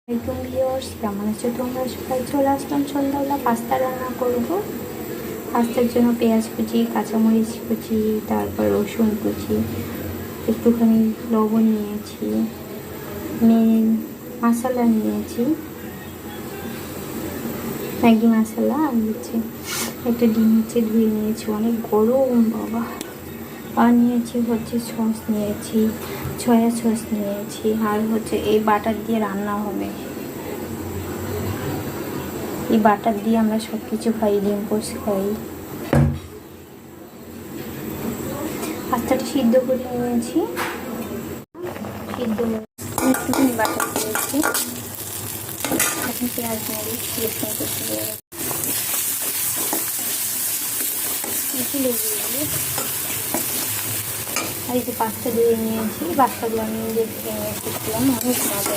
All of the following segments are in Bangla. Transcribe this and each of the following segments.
একদম ভিউয়ার্স, কেমন আছো তোমরা সবাই? চলে আসলাম সন্ধ্যাবেলা পাস্তা রান্না করব। পাস্তার জন্য পেঁয়াজ কুচি, কাঁচামরিচ কুচি, তারপর রসুন কুচি, একটুখানি লবণ নিয়েছি, মশলা নিয়েছি, ম্যাগি মশলা, আর হচ্ছে একটা ডিম ধুয়ে নিয়েছি, অনেক গরম বাবা। আর নিয়েছি হচ্ছে সস নিয়েছি, সয়া সস নিয়েছি, আর হচ্ছে এই বাটার দিয়ে রান্না হবে। এই বাটার দিয়ে আমরা সব কিছু খাই, ডিম পোস্ট খাই। পাস্তাটা সিদ্ধ করে নিয়েছি, একটুখানি বাটার দিয়েছি, এখন পেঁয়াজ মরিচ রসুন কুচি দিয়ে আর এই যে পাস্তা দিয়ে নিয়েছি, পাস্তাগুলো আমি দেখে নিয়েছিলাম, অনেক মজা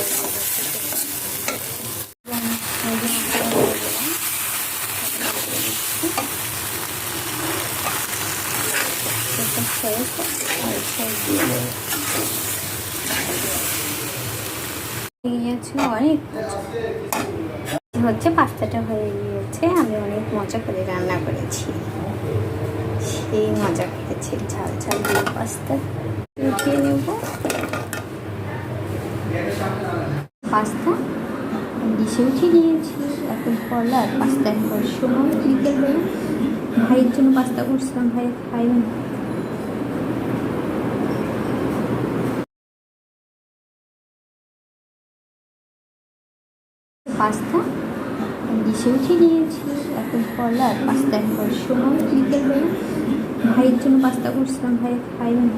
অনেক হচ্ছে। পাস্তাটা হয়ে গিয়েছে, আমি অনেক মজা করে রান্না করেছি, সেই মজা করেছি। ঝাল ঝাল দিয়ে পাস্তা উঠিয়ে নেব। পাস্তা ডিশে উঠিয়ে নিয়েছি, এখন করলা আর পাস্তা একবার সময় বিকেলবেলা ভাইয়ের জন্য পাস্তা করছিলাম, ভাই খাইবেন। পাস্তা ডিশে উঠিয়ে নিয়েছি, এখন করলা আর পাস্তা একবার সময় বিকেলবেলা ভাইয়ের জন্য পাস্তা করছিলাম, ভাই খাইবেন।